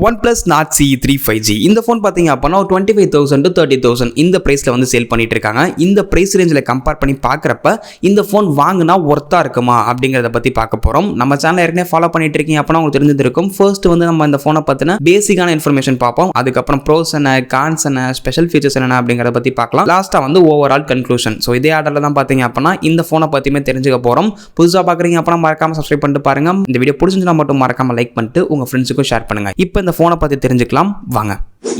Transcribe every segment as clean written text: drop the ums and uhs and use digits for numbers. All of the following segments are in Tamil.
Oneplus Ce3 5G இந்த ஃபோன் பார்த்தீங்க அப்படின்னா 25,000 to 30,000 இந்த பிரைஸில் வந்து சேல் பண்ணிட்டு இருக்காங்க. இந்த பிரைஸ் ரேஞ்சில் கம்பேர் பண்ணி பார்க்குறப்ப இந்த ஃபோன் வாங்கினா ஒர்த்தாக இருக்குமா அப்படிங்கிறத பற்றி பார்க்க போகிறோம். நம்ம சேனல் ஏற்கனவே ஃபாலோ பண்ணிட்டு இருக்கீங்க அப்படின்னா உங்களுக்கு தெரிஞ்சிருக்கும். ஃபர்ஸ்ட் வந்து நம்ம இந்த ஃபோனை பற்றின பேசிக்கான இன்ஃபர்மேஷன் பார்ப்போம். அதுக்கப்புறம் ப்ரோஸ் என்ன, கான்ஸ் என்ன, ஸ்பெஷல் ஃபீச்சர்ஸ் என்ன அப்படிங்கிறத பற்றி பார்க்கலாம். லாஸ்ட்டாக வந்து ஓவரால் கன்க்ளூஷன். ஸோ இதே ஆர்டரில் தான் பார்த்தீங்க அப்படின்னா இந்த ஃபோனை பற்றியுமே தெரிஞ்சுக்க போகிறோம். புதுசாக பார்க்குறீங்க அப்படின்னா மறக்காமல் சப்ஸ்கிரைப் பண்ணிட்டு பாருங்க. இந்த வீடியோ பிடிச்சிருந்தா மட்டும் மறக்காமல் லைக் பண்ணிட்டு உங்கள் ஃப்ரெண்ட்ஸுக்கும் ஷேர் பண்ணுங்க. இப்போ இந்த ஃபோனை பற்றி தெரிஞ்சுக்கலாம் வாங்க.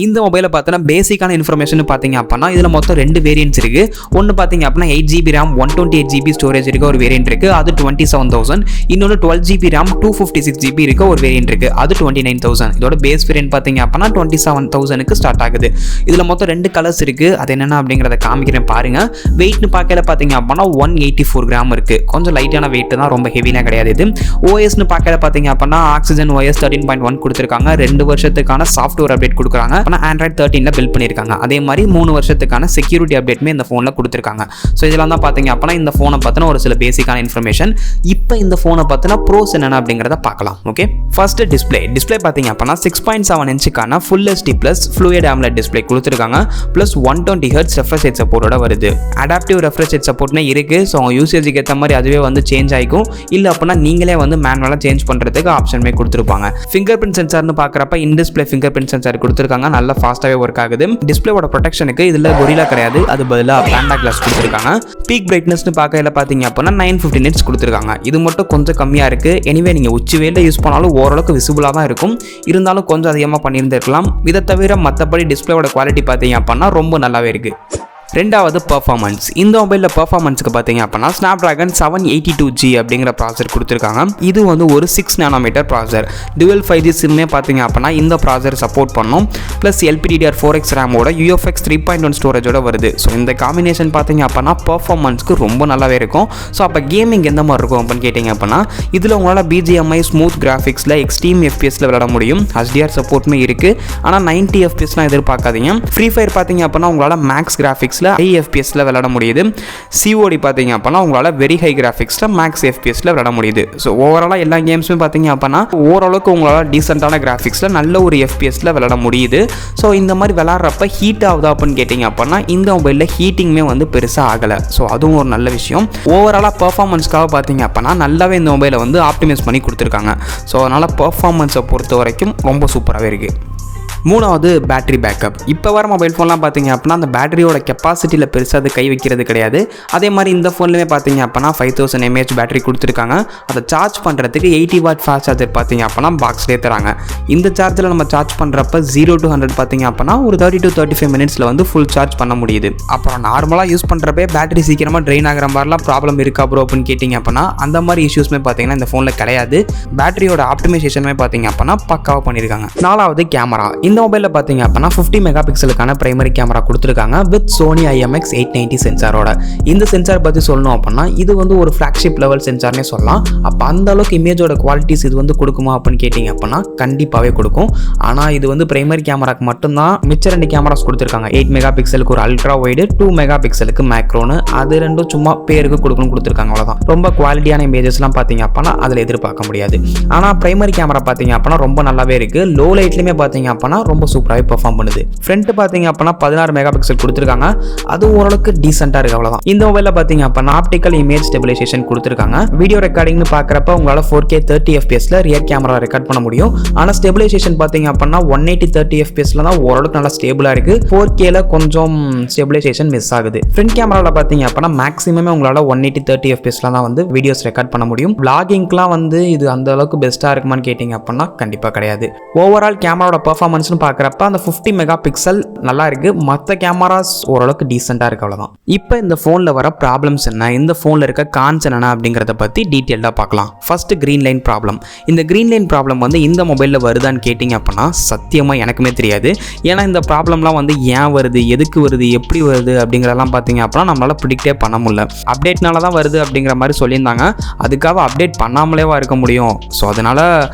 இந்த மொபைலை பார்த்தோன்னா பேசிக்கான இன்ஃபர்மேஷன் பார்த்தீங்க அப்படின்னா இதில் மொத்தம் 2 வேரியன்ட்ஸ் இருக்குது. ஒன்று பார்த்தீங்க அப்படின்னா 8GB RAM 128GB ஸ்டோரேஜ் இருக்க ஒரு வேரியன்ட் இருக்குது, அது 27,000. இன்னொன்று 12GB RAM 256GB இருக்க ஒரு வேரியன்ட் இருக்குது, அது 29,000. இதோட பேஸ் வேரியன்ட் பார்த்தீங்க அப்படின்னா 27,000க்கு ஸ்டார்ட் ஆகுது. இதில் மொத்தம் 2 கலர்ஸ் இருக்குது. அது என்னென்ன அப்படிங்கிறத காமிக்கிறேன் பாருங்கள். வெயிட்னு பார்க்கல பார்த்தீங்க அப்படின்னா 184 கிராம் இருக்குது. கொஞ்சம் லைட்டான வெயிட் தான், ரொம்ப ஹெவியாக கிடையாது. இது ஓஎஸ்னு பார்க்கல பார்த்தீங்க அப்படின்னா ஆக்சிஜன் OS 13.1 கொடுத்துருக்காங்க. 2 வருஷத்துக்கான சாஃப்ட்வேர் அப்டேட் கொடுக்குறாங்க. Android 13ல பில்ட் பண்ணிருக்காங்க. அதே மாதிரி 3 வருஷத்துக்கான செக்யூரிட்டி அப்டேட்மே இந்த போன்ல கொடுத்திருக்காங்க. சோ இதெல்லாம் தான் பாத்தீங்க அப்படினா இந்த போனை பத்தின ஒரு சில பேசிக்கான இன்ஃபர்மேஷன். இப்போ இந்த போனை பத்தின ப்ரோஸ் என்னென்ன அப்படிங்கறத பார்க்கலாம். ஓகே, ஃபர்ஸ்ட் டிஸ்ப்ளே பாத்தீங்க அப்படினா 6.7 இன்ச்சுக்கான Full HD Plus Fluid AMOLED display கொடுத்திருக்காங்க. பிளஸ் 120 Hz refresh rate சப்போர்ட்டோட வருது. அடாப்டிவ் refresh rate சப்போர்ட்னே இருக்கு. சோ உங்க யூசேஜுக்கு ஏத்த மாதிரி அதுவே வந்து சேஞ்ச் ஆயிக்கும். இல்ல அப்படினா நீங்களே வந்து மேனுவலா சேஞ்ச் பண்றதுக்கு ஆப்ஷன்மே கொடுத்திருப்பாங்க. ஃபிங்கர் பிரிண்ட் சென்சார்னு பார்க்கறப்ப இன் டிஸ்ப்ளே ஃபிங்கர் பிரிண்ட் சென்சார் கொடுத்திருக்காங்க. நல்லா ஃபாஸ்ட்டாவே ஒர்க் ஆகுது. டிஸ்ப்ளேவோட ப்ரொடெக்ஷனுக்கு இதுல கொரில்லா கிடையாது, அது பதிலா பேண்டா கிளாஸ் கொடுத்திருக்காங்க. பீக் பிரைட்னஸ்னு பார்க்கல பாத்தீங்க அப்படின்னா 950 nits கொடுத்திருக்காங்க. இது மட்டும் கொஞ்சம் கம்மியா இருக்கு. எனிவே நீங்க உச்சி வெயில்ல யூஸ் பண்ணாலும் ஓரளவுக்கு விசிபிளா தான் இருக்கும். இருந்தாலும் கொஞ்சம் அதிகமா பண்ணியிருந்திருக்கலாம். இதை தவிர மற்றபடி டிஸ்ப்ளேவோட குவாலிட்டி பார்த்தீங்க அப்படின்னா ரொம்ப நல்லாவே இருக்கு. ரெண்டாவது பெர்ஃபார்மன்ஸ். இந்த மொபைலில் பெர்ஃபார்மன்ஸுக்கு பார்த்தீங்க அப்படின்னா Snapdragon 782G அப்படிங்கிற ப்ராசர் கொடுத்துருக்காங்க. இது வந்து ஒரு 6 nanometer ப்ராசர். Dual 5G சிம்மே பார்த்தீங்க அப்படின்னா இந்த ப்ராசர் சப்போர்ட் பண்ணும். ப்ளஸ் LPDDR4X ரேமோட UFX 3.1 ஸ்டோரேஜோட வருது. ஸோ இந்த காம்பினேஷன் பார்த்தீங்க அப்படின்னா பெர்ஃபார்மன்ஸ்க்கு ரொம்ப நல்லாவே இருக்கும். ஸோ அப்போ கேமிங் எந்த மாதிரி இருக்கும் அப்படின்னு கேட்டிங்க அப்படின்னா இதில் உங்களால் BGMI ஸ்மூத் கிராஃபிக்ஸில் எக்ஸ்ட்ரீம் FPSல விளையாட முடியும். HDR சப்போர்ட்டுமே இருக்குது. ஆனால் 90 FPSலாம் எதிர்பார்க்காதீங்க. ஃப்ரீ ஃபயர் பார்த்தீங்க அப்படின்னா உங்களால் மேக்ஸ் கிராஃபிக்ஸ் ஹை FPSல விளையாட முடியுது. COD பார்த்தீங்க அப்படின்னா உங்களால் வெரி ஹை கிராஃபிக்ஸில் மேக்ஸ் FPSல விளையாட முடியுது. ஸோ ஓவராலாக எல்லா கேம்ஸுமே பார்த்தீங்க அப்படின்னா ஓரளவுக்கு உங்களால் டீசெண்டான கிராஃபிக்ஸில் நல்ல ஒரு FPSல விளையாட முடியுது. ஸோ இந்த மாதிரி விளையாடுறப்ப ஹீட் ஆகுதா அப்படின்னு கேட்டிங்க அப்படின்னா இந்த மொபைலில் ஹீட்டிங்குமே வந்து பெருசாக ஆகலை. ஸோ அதுவும் ஒரு நல்ல விஷயம். ஓவராலாக பெர்ஃபார்மன்ஸ்க்காக பார்த்தீங்க அப்படின்னா நல்லாவே இந்த மொபைலை வந்து ஆப்டிமைஸ் பண்ணி கொடுத்துருக்காங்க. ஸோ அதனால் பெர்ஃபார்மன்ஸை பொறுத்த வரைக்கும் ரொம்ப சூப்பராகவே இருக்குது. மூணாவது பேட்டரி பேக்கப். இப்போ வர மொபைல் ஃபோன்லாம் பார்த்தீங்க அப்படின்னா அந்த பேட்டரியோட கெப்பாசிட்டியில் பெருசாக அது கை வைக்கிறது கிடையாது. அதே மாதிரி இந்த ஃபோன்லேயே பார்த்தீங்க அப்படின்னா 5000 mAh பேட்டரி கொடுத்துருக்காங்க. அதை சார்ஜ் பண்ணுறதுக்கு 80 வாட் ஃபாஸ்ட் சார்ஜர் பார்த்தீங்க அப்படின்னா பாக்ஸ்லேயே தராங்க. இந்த சார்ஜில் நம்ம சார்ஜ் பண்ணுறப்ப 0 to 100 பார்த்தீங்க அப்படின்னா ஒரு 30 to 35 minutesல வந்து ஃபுல் சார்ஜ் பண்ண முடியுது. அப்புறம் நார்மலாக யூஸ் பண்ணுறப்பே பேட்டரி சீக்கிரமாக ட்ரெயின் ஆகிற மாதிரிலாம் ப்ராப்ளம் இருக்கா ப்ரோ அப்படின்னு கேட்டிங்க அப்படின்னா அந்த மாதிரி இஷ்யூஸ்மே பார்த்தீங்கன்னா இந்த ஃபோனில் கிடையாது. பேட்டரியோட ஆப்டிமைசேஷனுமே பார்த்தீங்க அப்படின்னா பக்காவாக பண்ணியிருக்காங்க. நாலாவது கேமரா. இந்த மொபைலில் பார்த்தீங்க அப்படின்னா 50 மெகாபிக்சலுக்கான பிரைமரி கேமரா கொடுத்துருக்காங்க வித் Sony IMX 890 சென்சாரோட. இந்த சென்சார் பற்றி சொல்லணும் அப்படின்னா இது வந்து ஒரு ஃப்ளாக்ஷிப் லெவல் சென்சார்னே சொல்லலாம். அப்போ அந்த அளவுக்கு இமேஜோட குவாலிட்டிஸ் இது வந்து கொடுக்குமா அப்படின்னு கேட்டிங்க அப்படின்னா கண்டிப்பாகவே கொடுக்கும். ஆனால் இது வந்து பிரைமரி கேமராக்கு மட்டும்தான். மிச்ச 2 கேமராஸ் கொடுத்துருக்காங்க. 8 மெகாபிக்சலுக்கு ஒரு அல்ட்ரா வைடு, 2 மெகாபிக்சலுக்கு மேக்ரோனு. அது ரெண்டும் சும்மா பேருக்கு கொடுக்கணும் கொடுத்துருக்காங்க, அவ்வளோதான். ரொம்ப குவாலிட்டியான இமேஜஸ்லாம் பார்த்தீங்க அப்படின்னா அதில் எதிர்பார்க்க முடியாது. ஆனால் பிரைமரி கேமரா பார்த்தீங்க அப்படின்னா ரொம்ப நல்லாவே இருக்குது. லோ லைட்லையுமே பார்த்தீங்க அப்படின்னா ரொம்ப சூப்பராகவே பெர்ஃபார்ம் பண்ணுது. ஃப்ரண்ட் பார்த்தீங்க அப்படின்னா 16 மெகாபிக்சல் கொடுத்துருக்காங்க. அது ஓரளவுக்கு டீசெண்டாக இருக்கு, அவ்வளோதான். இந்த மொபைலில் பார்த்தீங்க அப்படின்னா ஆப்டிக்கல் இமேஜ் ஸ்டெபிலைசேஷன் கொடுத்துருக்காங்க. வீடியோ ரெக்கார்டிங்னு பார்க்குறப்ப உங்களால் 4K 30 FPSல ரியர் கேமரா ரெக்கார்ட் பண்ண முடியும். ஆனால் ஸ்டெபிலைசேஷன் பார்த்தீங்க அப்படின்னா 180 30 FPSல தான் ஓரளவுக்கு நல்லா ஸ்டேபிளாக இருக்கு. 4Kல கொஞ்சம் ஸ்டெபிலைசேஷன் மிஸ் ஆகுது. ஃப்ரண்ட் கேமராவில் பார்த்தீங்க அப்படின்னா மேக்ஸிமமே உங்களால் 180 30 FPSல தான் வந்து வீடியோஸ் ரெக்கார்ட் பண்ண முடியும். பிளாகிங்க்குலாம் வந்து இது அந்த அளவுக்கு பெஸ்ட்டாக இருக்குமான்னு கேட்டிங்க அப்படின்னா கண்டிப்பாக கிடையாது. ஓவரால் கேமராவோட பெர்ஃபார்மன்ஸ்னு பார்க்குறப்ப அந்த 50 மெகாபிக்சல் நல்லா இருக்கு. மற்ற கேமராஸ் ஓரளவுக்கு டீசெண்டாக இருக்கு, அவ்வளோதான். இப்போ இந்த ஃபோனில் வர ப்ராப்ளம்ஸ் என்ன, இந்த ஃபோனில் இருக்க கான்ஸ் என்ன அப்படிங்கிறத பற்றி டீட்டெயிலாக பார்க்கலாம். First green line problem. இந்த கிரீன் லைன் ப்ராப்ளம் வந்து இந்த மொபைலில் வருதான்னு கேட்டிங்க அப்படின்னா சத்தியமாக எனக்குமே தெரியாது. ஏன்னா இந்த ப்ராப்ளம்லாம் வந்து ஏன் வருது, எதுக்கு வருது, எப்படி வருது அப்படிங்கிறதெல்லாம் பார்த்தீங்க அப்படின்னா நம்மளால் ப்ரிடிக்டே பண்ண முடியல. அப்டேட்னால தான் வருது அப்படிங்கிற மாதிரி சொல்லியிருந்தாங்க. அதுக்காக அப்டேட் பண்ணாமலேவா இருக்க முடியும்? ஸோ அதனால்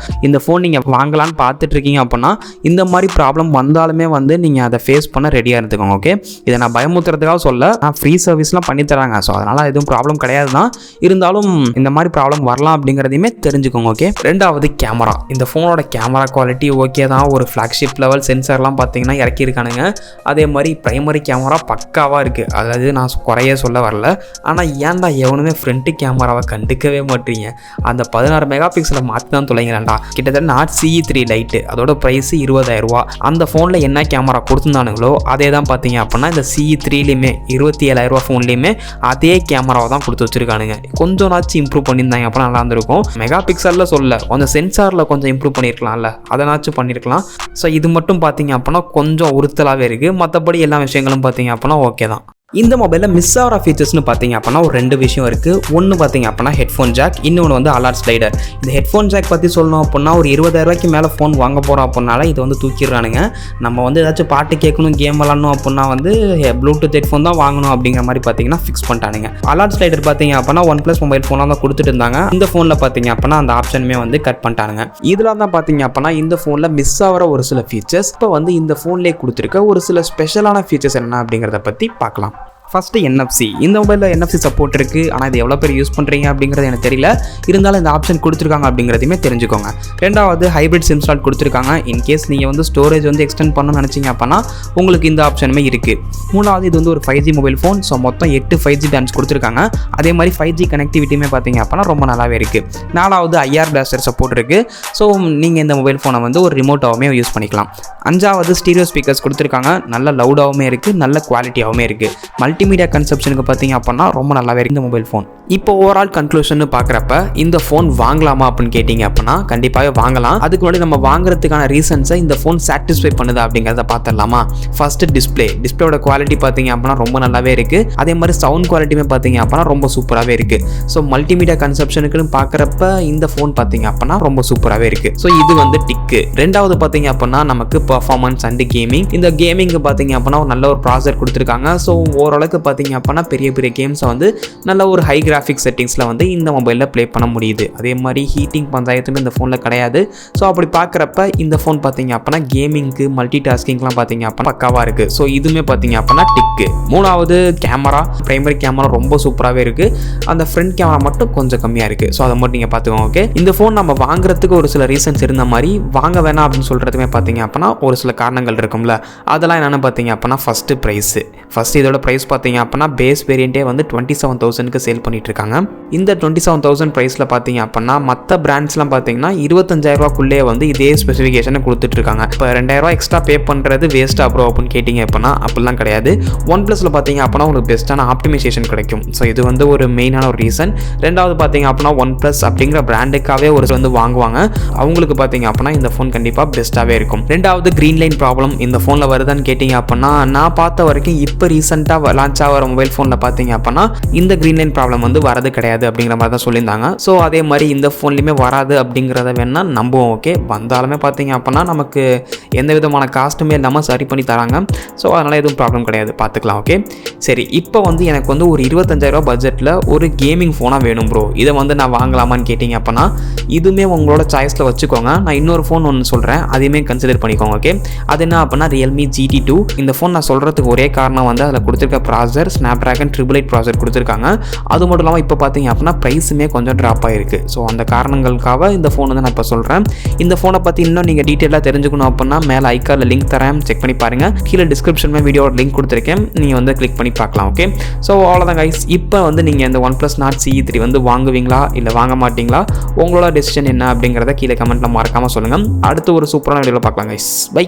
இந்த ஃபோன் நீங்கள் வாங்கலான்னு பார்த்துட்டு இருக்கீங்க அப்படின்னா இந்த மாதிரி ப்ராப்ளம் வந்தாலுமே வந்து நீங்கள் அதை ஃபேஸ் பண்ண ரெடியாக இருந்துக்கோங்க. ஓகே, இதை நான் பயமுத்துறதுக்காக சொல்ல, நான் ஃப்ரீ சர்வீஸ்லாம் பண்ணித்தராங்க. ஸோ அதனால் எதுவும் ப்ராப்ளம் கிடையாது தான். இருந்தாலும் இந்த மாதிரி ப்ராப்ளம் வரலாம் அப்படிங்கிறதையுமே தெரிஞ்சுக்கோங்க. ஓகே, ரெண்டாவது கேமரா. இந்த ஃபோனோட கேமரா குவாலிட்டி ஓகே தான். ஒரு ஃப்ளாக்ஷிப் லெவல் சென்சார்லாம் பார்த்தீங்கன்னா இறக்கியிருக்கானுங்க. அதே மாதிரி ப்ரைமரி கேமரா பக்காவாக இருக்குது. அதாவது நான் குறைய சொல்ல வரல. ஆனால் ஏன்டா எவனுமே ஃப்ரண்ட் கேமராவை கண்டுக்கவே மாட்டீங்க? அந்த 16 மெகா பிக்சலை மாற்றி தான் தொலைங்கிறான்டா. கிட்டத்தட்ட நாட் Ce3 லைட்டு, அதோட ப்ரைஸ் 20,000 ரூபா. அந்த ஃபோனில் என்ன கேமரா கொடுத்துருந்தானுங்களோ அதே தான் பார்த்தீங்க அப்படின்னா இந்த Ce3லையுமே 27,000 ரூபா ஃபோன்லேயுமே அதே கேமராவை தான் கொடுத்து வச்சிருக்கானுங்க. கொஞ்சம் நாச்சும் இம்ப்ரூவ் பண்ணியிருந்தாங்க அப்போ நல்லா இருந்திருக்கும். மெகா பிக்சலில் சொல்ல கொஞ்சம் சென்சாரில் கொஞ்சம் இம்ப்ரூவ் பண்ணியிருக்கலாம்ல, அதனாச்சும் பண்ணியிருக்கலாம். ஸோ இது மட்டும் பார்த்தீங்க அப்படின்னா கொஞ்சம் உறுத்தலாகவே இருக்குது. மற்றபடி எல்லா விஷயங்களும் பார்த்தீங்க அப்படின்னா ஓகே தான். இந்த மொபைலில் மிஸ் ஆகிற ஃபீச்சர்ஸ்னு பார்த்தீங்க அப்படின்னா ஒரு 2 விஷயம் இருக்குது. ஒன்று பார்த்தீங்க அப்படின்னா ஹெட்ஃபோன் ஜாக், இன்னொன்று வந்து அலர்ட் ஸ்லைடர். இந்த ஹெட்ஃபோன் ஜாக் பற்றி சொல்லணும் அப்படின்னா ஒரு 20,000 ரூபாய்க்கு மேலே ஃபோன் வாங்க போகிறோம் அப்படின்னால இதை வந்து தூக்கிடுறானுங்க. நம்ம வந்து ஏதாச்சும் பாட்டு கேட்கணும், கேம் விளாடணும் அப்படின்னா வந்து ப்ளூடூத் ஹெட்ஃபோன் தான் வாங்கணும் அப்படிங்கிற மாதிரி பார்த்தீங்கன்னா ஃபிக்ஸ் பண்ணிட்டானுங்க. அலர்ட் ஸ்லைடர் பார்த்தீங்க அப்படின்னா Oneplus மொபைல் ஃபோனாக தான் கொடுத்துட்டு இருந்தாங்க. இந்த ஃபோனில் பார்த்தீங்க அப்படின்னா அந்த ஆப்ஷனுமே வந்து கட் பண்ணிட்டானுங்க. இதில் தான் பார்த்தீங்க அப்படின்னா இந்த ஃபோனில் மிஸ் ஆகிற ஒரு சில ஃபீச்சர்ஸ் இப்போ வந்து இந்த ஃபோன்லேயே கொடுத்துருக்க ஒரு சில ஸ்பெஷலான ஃபீச்சர்ஸ் என்ன அப்படிங்கிறத பற்றி பார்க்கலாம். First NFC. இந்த மொபைலில் NFC சப்போர்ட் இருக்குது. ஆனால் இது எவ்வளோ பேர் யூஸ் பண்ணுறீங்க அப்படிங்கிறது எனக்கு தெரியல. இருந்தாலும் இந்த ஆப்ஷன் கொடுத்துருக்காங்க அப்படிங்கிறதையுமே தெரிஞ்சுக்கோங்க. ரெண்டாவது ஹைப்ரிட் சிம் ஸ்லாட் கொடுத்துருக்காங்க. இன்கேஸ் நீங்கள் வந்து ஸ்டோரேஜ் வந்து எக்ஸ்டெண்ட் பண்ணணும்னு நினச்சிங்க அப்படின்னா உங்களுக்கு இந்த ஆப்ஷனுமே இருக்குது. மூணாவது இது வந்து ஒரு 5G மொபைல் ஃபோன். ஸோ மொத்தம் 8 5G பேண்ட்ஸ் கொடுத்துருக்காங்க. அதே மாதிரி 5G கனெக்டிவிட்டியுமே பார்த்தீங்க அப்படின்னா ரொம்ப நல்லாவே இருக்குது. நாலாவது IR பிளாஸ்டர் சப்போர்ட் இருக்குது. ஸோ நீங்கள் இந்த மொபைல் ஃபோனை வந்து ஒரு ரிமோட்டாகவுமே யூஸ் பண்ணிக்கலாம். அஞ்சாவது ஸ்டீரியோ ஸ்பீக்கர்ஸ் கொடுத்துருக்காங்க. நல்ல லவுடாகவுமே இருக்குது, நல்ல குவாலிட்டியாகவுமே இருக்குது. மல்டிமீடியா கன்செப்ஷனுக்கு பார்த்தீங்க அப்படின்னா ரொம்ப நல்லாவே இருக்குது இந்த மொபைல் ஃபோன். இப்போ ஓவரால் கன்க்ளூஷன் பார்க்குறப்ப இந்த ஃபோன் வாங்கலாமா அப்படின்னு கேட்டிங்க அப்படின்னா கண்டிப்பாகவே வாங்கலாம். அதுக்கு முன்னாடி நம்ம வாங்குறதுக்கான ரீசன்ஸை இந்த ஃபோன் சாட்டிஸ்ஃபை பண்ணுதா அப்படிங்கிறத பார்த்துடலாமா. ஃபர்ஸ்ட் டிஸ்பிளேயோட குவாலிட்டி பார்த்தீங்க அப்படின்னா ரொம்ப நல்லாவே இருக்குது. அதே மாதிரி சவுண்ட் குவாலிட்டியுமே பார்த்தீங்க அப்படின்னா ரொம்ப சூப்பராகவே இருக்குது. ஸோ மல்டிமீடியா கன்செப்ஷனுக்குன்னு பார்க்குறப்ப இந்த ஃபோன் பார்த்தீங்க அப்படின்னா ரொம்ப சூப்பராகவே இருக்குது. ஸோ இது வந்து டிக்கு. ரெண்டாவது பார்த்தீங்க அப்படின்னா நமக்கு பர்ஃபார்மன்ஸ் அண்ட் கேமிங். இந்த கேமிங்கு பார்த்தீங்க அப்படின்னா ஒரு நல்ல ஒரு ப்ராசஸர் கொடுத்துருக்காங்க. ஸோ ஓரளவுக்கு பார்த்தீங்க அப்படின்னா பெரிய பெரிய கேம்ஸை வந்து நல்ல ஒரு ஹை கிராஃபிக்ஸ் செட்டிங்ஸில் வந்து இந்த மொபைலில் ப்ளே பண்ண முடியுது. அதே மாதிரி ஹீட்டிங் பஞ்சாயத்துமே இந்த ஃபோனில் கிடையாது. ஸோ அப்படி பார்க்குறப்ப இந்த ஃபோன் பார்த்தீங்க அப்படின்னா கேமிங்க்கு மல்டி டாஸ்கிங்லாம் பார்த்தீங்க அப்படின்னா பக்காவாக இருக்குது. ஸோ இதுவுமே பார்த்தீங்க அப்படின்னா டிக்கு. மூணாவது கேமரா, பிரைமரி கேமரா ரொம்ப சூப்பராகவே இருக்குது. அந்த ஃப்ரண்ட் கேமரா மட்டும் கொஞ்சம் கம்மியாக இருக்குது. ஸோ அதை மட்டும் நீங்கள் பார்த்துக்கோங்க. ஓகே, இந்த ஃபோன் நம்ம வாங்குறதுக்கு ஒரு சில ரீசன்ஸ் இருந்த மாதிரி வாங்க வேணாம் அப்படின்னு சொல்கிறதுமே பார்த்தீங்க அப்படின்னா ஒரு சில காரணங்கள் இருக்கும்ல. அதெல்லாம் என்னென்னு பார்த்தீங்க அப்படின்னா ஃபஸ்ட்டு இதோட ப்ரைஸ் பார்த்தீங்க அப்படின்னா பேஸ் வேரியண்ட்டே வந்து 27,000க்கு சேல் பண்ணிட்டு இருக்காங்க. இந்த 27,000 ப்ரைஸில் பார்த்தீங்க அப்படின்னா மற்ற பிராண்ட்ஸ்லாம் பார்த்தீங்கன்னா 25,000 ரூபாய்க்குள்ளே வந்து இதே ஸ்பெசிஃபிகேஷனை கொடுத்துட்டு இருக்காங்க. இப்போ 2,000 ரூபா எக்ஸ்ட்ரா பே பண்ணுறது வேஸ்ட் ப்ரோ அப்படின்னு கேட்டிங்க அப்படின்னா அப்படிலாம் கிடையாது. OnePlusல பார்த்தீங்க அப்படின்னா உங்களுக்கு பெஸ்ட்டான ஆப்டிமைசேஷன் கிடைக்கும். ஸோ இது வந்து ஒரு மெயினான ஒரு ரீசன். ரெண்டாவது பார்த்தீங்க அப்படின்னா OnePlus அப்படிங்கிற பிராண்டுக்காகவே ஒரு வந்து வாங்குவாங்க. அவங்களுக்கு பார்த்தீங்க அப்படின்னா இந்த ஃபோன் கண்டிப்பாக பெஸ்ட்டாகவே இருக்கும். ரெண்டாவது க்ரீன் லைன் ப்ராப்ளம் இந்த ஃபோனில் வருதான்னு கேட்டிங்க அப்படின்னா நான் பார்த்த வரைக்கும் இப்போ ரீசெண்டாக லான்ச் ஆகிற மொபைல் ஃபோனில் பார்த்தீங்க அப்படின்னா இந்த க்ரீன் லைன் ப்ராப்ளம் வந்து வரது கிடையாது அப்படிங்கிற மாதிரி தான் சொல்லியிருந்தாங்க. ஸோ அதே மாதிரி இந்த ஃபோன்லையுமே வராது அப்படிங்கிறத வேணா நம்புவோம். ஓகே, வந்தாலுமே பார்த்தீங்க அப்படின்னா நமக்கு எந்த விதமான காஸ்ட்டுமே இல்லாமல் சரி பண்ணி தராங்க. ஸோ அதனால் எதுவும் ப்ராப்ளம் கிடையாது, பார்த்துக்கலாம். ஓகே, சரி, இப்போ வந்து எனக்கு வந்து ஒரு 25,000 ரூபா பட்ஜெட்டில் ஒரு கேமிங் ஃபோனாக வேணும் ப்ரோ, இதை வந்து நான் வாங்கலாமான்னு கேட்டிங்க அப்படின்னா இதுவுமே உங்களோட சாய்ஸில் வச்சுக்கோங்க. நான் இன்னொரு ஃபோன் ஒன்று சொல்கிறேன், அதையுமே கன்சிடர் பண்ணிக்கோங்க. ஓகே, அது என்ன அப்படின்னா Realme GT2. இந்த ஃபோன் நான் சொல்கிறதுக்கு ஒரே காரணம் வந்து அதில் கொடுத்துருக்க ப்ராசர் Snapdragon 888 ப்ராசர் கொடுத்துருக்காங்க. அது மட்டும் இல்லாமல் இப்போ பார்த்தீங்க அப்படின்னா ப்ரைஸுமே கொஞ்சம் ட்ராப் ஆகிருக்கு. ஸோ அந்த காரணங்களுக்காக இந்த ஃபோன் வந்து நான் இப்போ சொல்கிறேன். இந்த ஃபோனை பற்றி இன்னும் நீங்கள் டீட்டெயிலாக தெரிஞ்சுக்கணும் அப்படின்னா மேலே ஐக்கார்டில் லிங்க் தரேன், செக் பண்ணி பாருங்கள். கீழே டிஸ்கிரிப்ஷனில் வீடியோட லிங்க் கொடுத்துருக்கேன், நீங்கள் வந்து கிளிக் பண்ணி பார்க்கலாம். ஓகே, ஸோ அவ்வளோதான் கைஸ். இப்போ வந்து நீங்கள் இந்த OnePlus Nord CE3 வந்து வாங்குவீங்களா இல்லை வாங்க மாட்டீங்களா? உங்களோட டெசிஷன் என்ன அப்படிங்கிறத கீழே கமெண்ட்டில் மறக்காமல் சொல்லுங்கள். அடுத்து ஒரு சூப்பரான வீடியோவில் பார்க்கலாம் கைஸ். பை.